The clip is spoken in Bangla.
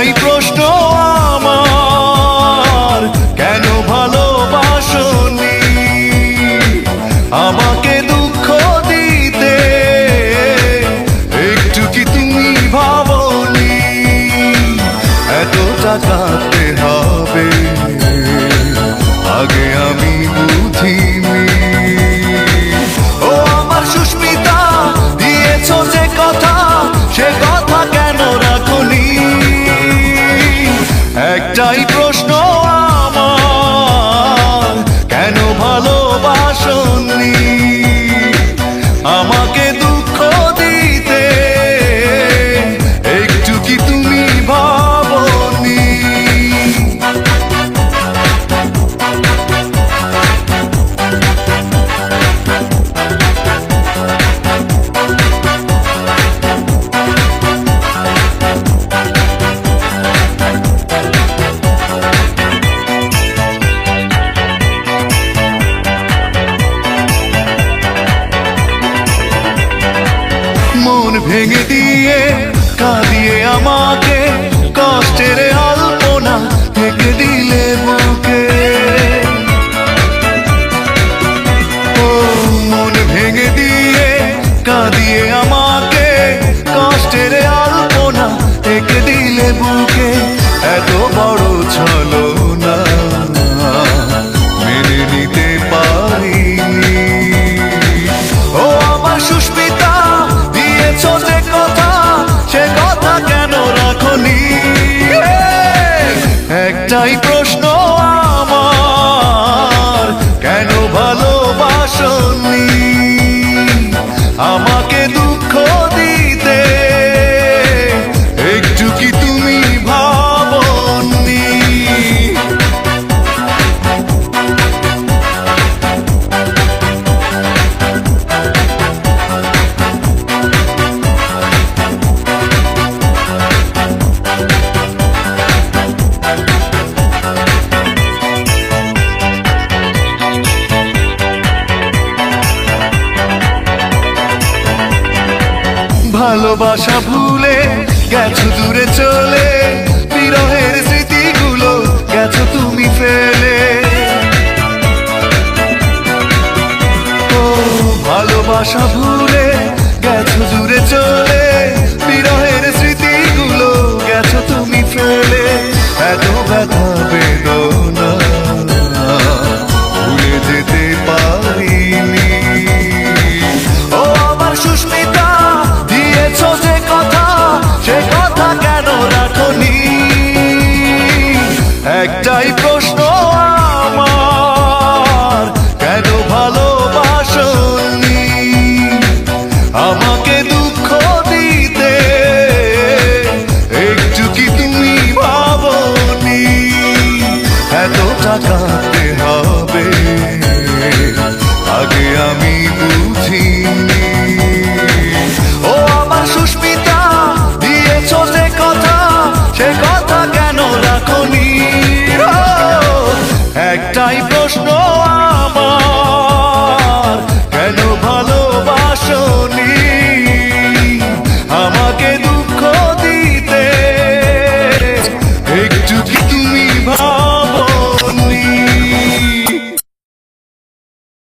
একটাই প্রশ্ন আমার, কেন ভালোবাসনি আমাকে দুঃখ দিতে? একটু কি তুমি ভাবনি এতটা কাঁদতে হবে? আগে আমি বুঝিনি। ও আমার সুস্মিতা, দিয়েছো যে কথা, সে কথা কেন রাখনি? একটাই প্রশ্ন আমার, কেন ভালোবাসনি আমাকে দুঃখ দিতে? একটু কি তুমি ভাবনি? মন ভেঙে দিয়ে কাঁদিয়ে আমাকে কষ্টের আলপনা থেকে দিলে বুকে। ও মন ভেঙে দিয়ে কাঁদিয়ে আমাকে কষ্টের আলপনা থেকে দিলে বুকে। এত বড় ছলনা মেনে নিতে পারিনি। ও আমার সুস্মিতা, দিয়েছো যে কথা, সে কথা কেন রাখনি? একটাই প্রশ্ন আমার, কেন ভালোবাসনি আমাকে দুঃখ দিতে? একটু কি তুমি ভাবনি? ভালোবাসা ভুলে গেছো দূরে চলে, বিরহের স্মৃতিগুলো গেছো তুমি ফেলে। ও ভালোবাসা ভুলে গেছো দূরে চলে, বিরহের স্মৃতিগুলো গেছো তুমি ফেলে। এত ব্যথা বেদনা ভুলে যেতে পারিনি। ও আমার সুস্মিতা, দিয়েছো যে কথা, সে কথা কেন রাখনি? একটাই প্রশ্ন আমার, কেন ভালোবাসনি আমাকে দুঃখ দিতে? একটু কি তুমি ভাবনি? ও আমার সুস্মিতা, দিয়েছো যে কথা, সে কথা কেন রাখনি? একটাই প্রশ্ন আমার, কেন ভালোবাসনি আমাকে দুঃখ দিতে? এতটা কাঁদতে হবে? আগে আমি বুঝিনি। ও আমার সুস্মিতা, দিয়েছো যে কথা, সে কথা কেন রাখনি? একটাই প্রশ্ন